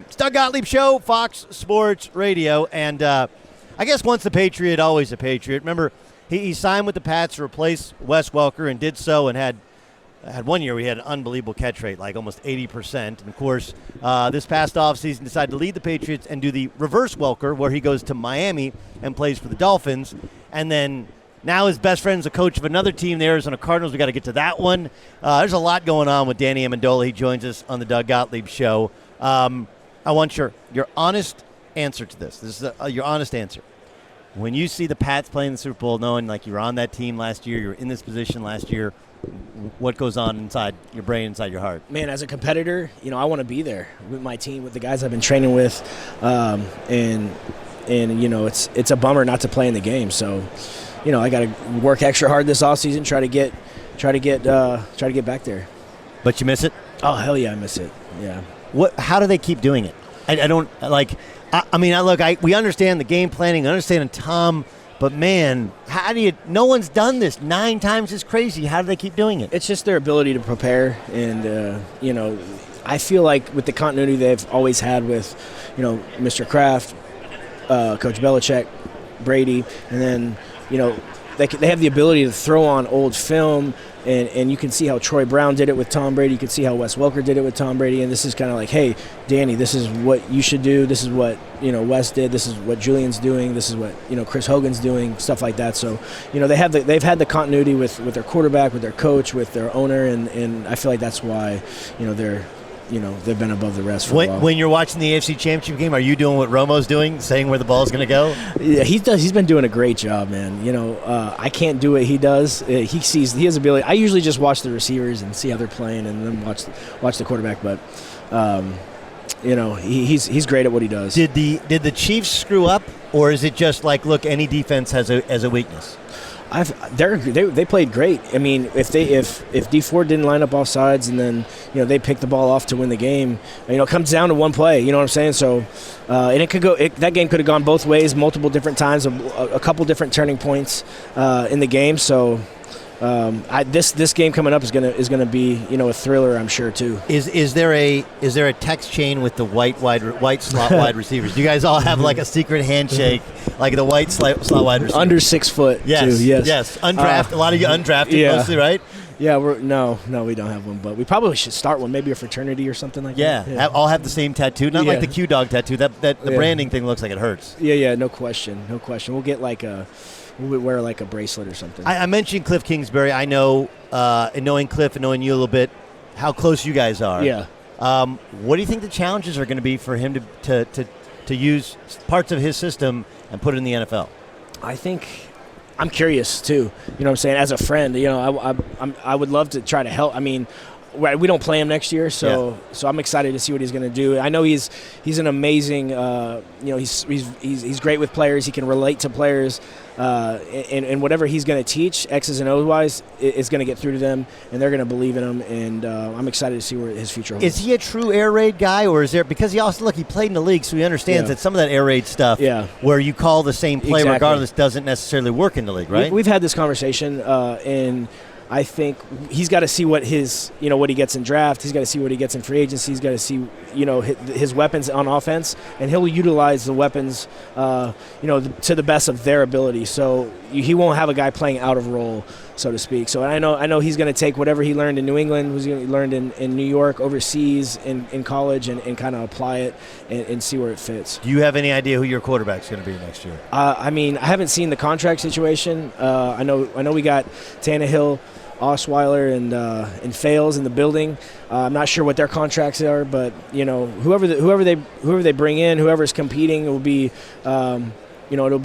It's Doug Gottlieb Show, Fox Sports Radio, and I guess once a Patriot, always a Patriot. Remember, he signed with the Pats to replace Wes Welker and did so, and had 1 year we had an unbelievable catch rate, like almost 80%. And, of course, this past offseason decided to lead the Patriots and do the reverse Welker, where he goes to Miami and plays for the Dolphins. And then now his best friend's a coach of another team, the Arizona Cardinals. We got to get to that one. There's a lot going on with Danny Amendola. He joins us on the Doug Gottlieb Show. I want your honest answer to this. This is your honest answer. When you see the Pats playing the Super Bowl, knowing like you were on that team last year, you were in this position last year, what goes on inside your brain, inside your heart? Man, as a competitor, I want to be there with my team, with the guys I've been training with, and it's a bummer not to play in the game. So, I got to work extra hard this offseason, try to get back there. But you miss it? Oh, hell yeah, I miss it. Yeah. How do they keep doing it? I don't like. We understand the game planning. I understand Tom, but man, how do you? No one's done this 9 times as crazy. How do they keep doing it? It's just their ability to prepare, and I feel like with the continuity they've always had with, Mr. Kraft, Coach Belichick, Brady, and then they have the ability to throw on old film. And you can see how Troy Brown did it with Tom Brady. You can see how Wes Welker did it with Tom Brady. And this is kind of like, hey, Danny, this is what you should do. This is what, Wes did. This is what Julian's doing. This is what, Chris Hogan's doing, stuff like that. So, they've had the continuity with their quarterback, with their coach, with their owner. And I feel like that's why, they've been above the rest for a while. When you're watching the AFC Championship game, are you doing what Romo's doing, saying where the ball's going to go? Yeah, he's been doing a great job, man. I can't do what he does. He has ability. I usually just watch the receivers and see how they're playing, and then watch the quarterback. But he's great at what he does. Did the Chiefs screw up, or is it just like, look, any defense has a weakness? They played great. I mean, if D Ford didn't line up off sides and then they picked the ball off to win the game, it comes down to one play. You know what I'm saying? So, and it could go. That game could have gone both ways, multiple different times, a couple different turning points in the game. So, this game coming up is gonna be a thriller, I'm sure too. Is there a text chain with the white slot wide receivers? Do you guys all have like a secret handshake, like the white slot wide receivers? Under 6 foot. Yes, too, yes. Yes. Undrafted. A lot of you undrafted, yeah. Mostly, right? Yeah, no, we don't have one, but we probably should start one, maybe a fraternity or something like that. Yeah, all have the same tattoo, not like the Q-Dog tattoo. That the branding thing looks like it hurts. Yeah, no question. We'll get we'll wear like a bracelet or something. I mentioned Kliff Kingsbury. I know, and knowing Kliff and knowing you a little bit, how close you guys are. Yeah. What do you think the challenges are going to be for him to use parts of his system and put it in the NFL? I think I'm curious too. You know what I'm saying? As a friend, I would love to try to help. I mean, we don't play him next year, so I'm excited to see what he's going to do. I know he's an amazing. He's great with players. He can relate to players, and whatever he's going to teach, X's and O's wise, is going to get through to them, and they're going to believe in him. And I'm excited to see where his future holds. Is he a true air raid guy, or is there, because he played in the league, so he understands that some of that air raid stuff, where you call the same play regardless, doesn't necessarily work in the league, right? We've had this conversation, and I think he's got to see what what he gets in draft. He's got to see what he gets in free agency. He's got to see, his weapons on offense, and he'll utilize the weapons, to the best of their ability. So he won't have a guy playing out of role, so to speak. So I know he's going to take whatever he learned in New England, what he learned in New York, overseas, in college, and kind of apply it and see where it fits. Do you have any idea who your quarterback's going to be next year? I haven't seen the contract situation. I know we got Tannehill, Osweiler, and Fales in the building. I'm not sure what their contracts are, but whoever they bring in, whoever's competing, it will be. It'll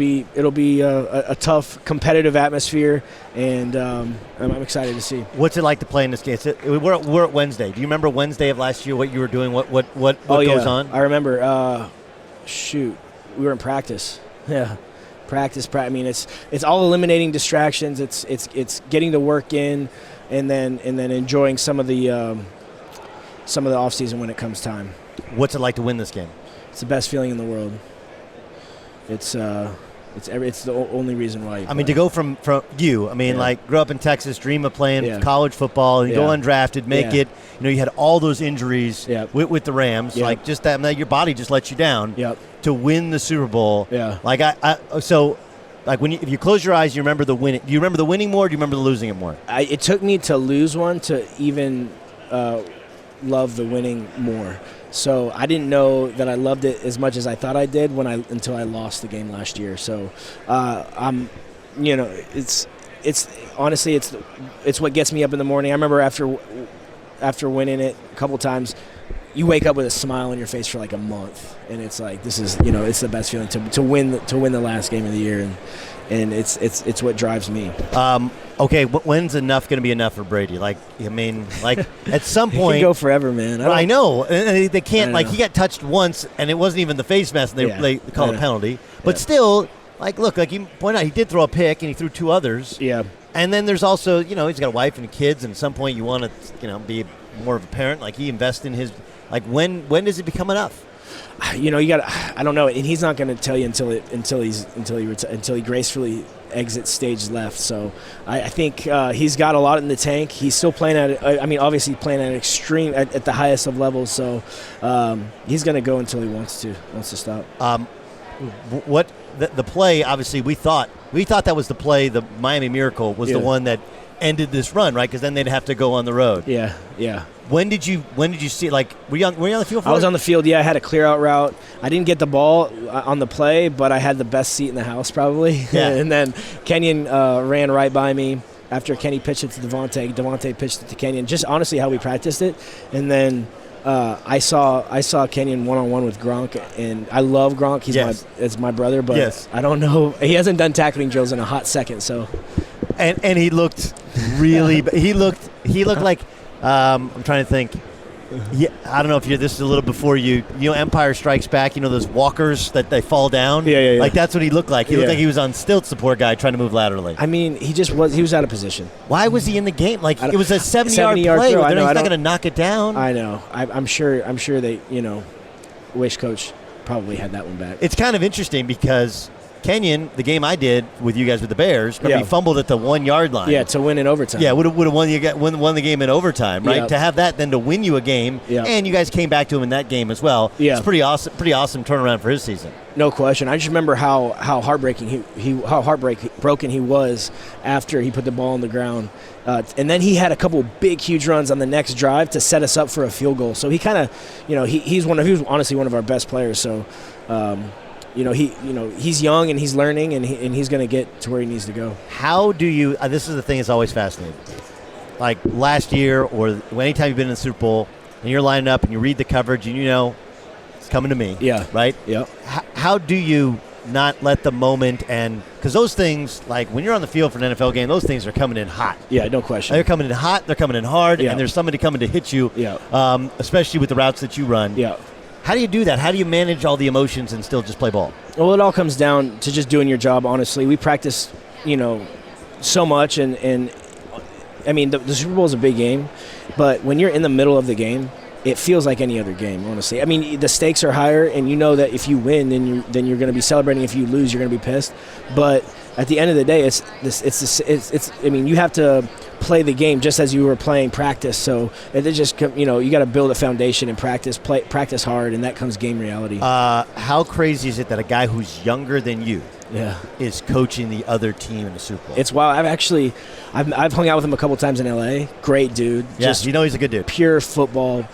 be a tough, competitive atmosphere, and I'm excited to see. What's it like to play in this game? We're at Wednesday. Do you remember Wednesday of last year? What you were doing? What goes on? I remember. We were in practice. Yeah. Practice. I mean, it's all eliminating distractions. It's getting the work in, and then enjoying some of the off season when it comes time. What's it like to win this game? It's the best feeling in the world. It's It's the only reason why. I mean, to go from you, I mean, like, grew up in Texas, dream of playing college football, and you go undrafted, make it. You know, you had all those injuries with the Rams. Like, just that your body just lets you down. To win the Super Bowl. Like, like if you close your eyes, you remember the winning. Do you remember the winning more? Or do you remember the losing it more? It took me to lose one to even love the winning more. So I didn't know that I loved it as much as I thought I did until I lost the game last year. So it's honestly it's what gets me up in the morning. I remember after winning it a couple times, you wake up with a smile on your face for like a month, and it's like this is it's the best feeling to win the last game of the year, and it's what drives me. Okay, when's enough going to be enough for Brady? Like, I mean, like at some point, he can go forever, man. I know, and they can't. Like, he got touched once, and it wasn't even the face mask, and they called a penalty. But still, like, look, like you point out, he did throw a pick, and he threw 2 others. Yeah. And then there's also, he's got a wife and kids, and at some point you want to, be more of a parent. Like, he invests in his. Like, when does it become enough? You got. I don't know, and he's not going to tell you until he gracefully exits stage left. So I think he's got a lot in the tank. He's still playing obviously playing at extreme at the highest of levels. So he's going to go until he wants to stop. What the play? Obviously, we thought that was the play. The Miami Miracle was the one that ended this run, right? Because then they'd have to go on the road. Yeah. When did you see? Like, were you on the field for it? I was on the field. Yeah, I had a clear out route. I didn't get the ball on the play, but I had the best seat in the house probably. Yeah. And then Kenyon ran right by me after Kenny pitched it to Devontae. Devontae pitched it to Kenyon. Just honestly how we practiced it. And then I saw Kenyon one-on-one with Gronk, and I love Gronk. He's my brother, but I don't know. He hasn't done tackling drills in a hot second, so. And he looked really. He looked like. I'm trying to think. Yeah, I don't know if this is a little before you. Empire Strikes Back. Those walkers that they fall down. Yeah. Like, that's what he looked like. He looked like he was on stilts, the poor guy trying to move laterally. I mean, he was out of position. Why was he in the game? Like, it was a 70-yard play. Throw. He's not going to knock it down. I know. I'm sure they wish coach probably had that one back. It's kind of interesting because Kenyon, the game I did with you guys with the Bears, he fumbled at the 1-yard line. Yeah, to win in overtime. Yeah, would have won the game in overtime, right? Yeah. To have that, then to win you a game, and you guys came back to him in that game as well. Yeah. It's pretty awesome turnaround for his season. No question. I just remember how heartbroken he was after he put the ball on the ground, and then he had a couple big, huge runs on the next drive to set us up for a field goal. So he kind of, he was honestly one of our best players. So. He's young and he's learning and he's going to get to where he needs to go. How do you? This is the thing that's always fascinating. Like last year, or anytime you've been in the Super Bowl and you're lining up and you read the coverage and it's coming to me. Yeah. Right. Yeah. How do you not let the moment because those things, like when you're on the field for an NFL game, those things are coming in hot. Yeah, no question. They're coming in hot. They're coming in hard, and there's somebody coming to hit you. Yeah. Especially with the routes that you run. Yeah. How do you do that? How do you manage all the emotions and still just play ball? Well, it all comes down to just doing your job, honestly. We practice, so much, and I mean, the Super Bowl is a big game, but when you're in the middle of the game, it feels like any other game, honestly. I mean, the stakes are higher, and you know that if you win, then you're going to be celebrating. If you lose, you're going to be pissed. But at the end of the day, I mean, you have to play the game just as you were playing practice. So it just, you got to build a foundation and practice hard, and that comes game reality. How crazy is it that a guy who's younger than you is coaching the other team in the Super Bowl? It's wild. I've hung out with him a couple times in LA. Great dude. Yeah, just he's a good dude. Pure football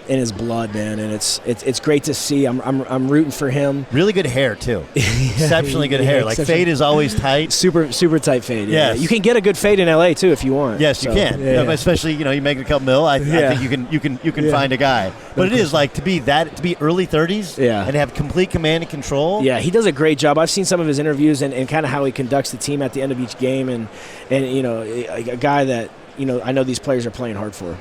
in his blood, man, and it's great to see. I'm rooting for him. Really good hair too. Exceptionally good hair. Like fade is always tight. Super tight fade. Yes. You can get a good fade in LA too if you want. Yes, you can. Yeah. Especially you make a couple mil. I think you can find a guy. But it is like to be early 30s. Yeah. And have complete command and control. Yeah, he does a great job. I've seen some of his interviews and kind of how he conducts the team at the end of each game, and a guy that I know these players are playing hard for.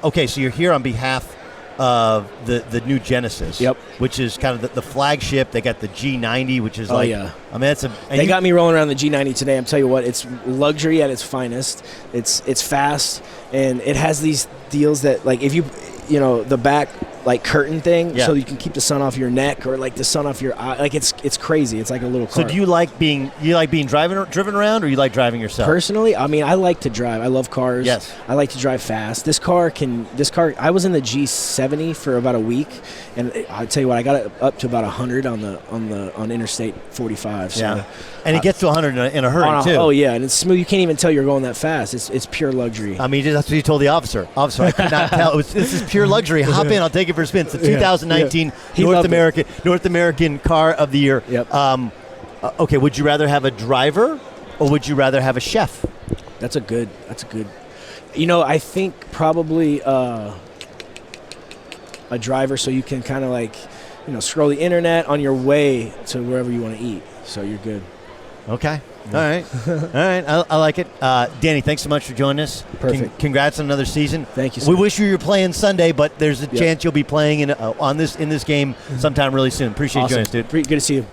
Okay, so you're here on behalf of the new Genesis. Yep. Which is kind of the flagship. They got the G90, which is They got me rolling around the G90 today. I'm telling you what, it's luxury at its finest. It's fast, and it has these deals that, like, if you the back like curtain thing, Yeah. so you can keep the sun off your neck or like the sun off your eye. Like it's crazy. It's like a little car. So do you like being driven around, or you like driving yourself? Personally, I mean, I like to drive. I love cars. Yes. I like to drive fast. This car, I was in the G70 for about a week, and I'll tell you what, I got it up to about 100 on Interstate 45. So, Yeah. And it gets to 100 in a hurry, too. Oh, yeah, and it's smooth. You can't even tell you're going that fast. It's pure luxury. I mean, that's what you told the officer. Officer, I could not tell. This is pure luxury. Hop in. I'll take it for a spin. It's the 2019 North American Car of the Year. Yep. Okay, would you rather have a driver or would you rather have a chef? That's a good. I think probably a driver, so you can kind of like, scroll the internet on your way to wherever you want to eat. So you're good. Okay. All right. I like it. Danny, thanks so much for joining us. Perfect. Congrats on another season. Thank you, sir. We wish you were playing Sunday, but there's a chance you'll be playing in this game sometime really soon. Appreciate you joining us, dude. Good to see you.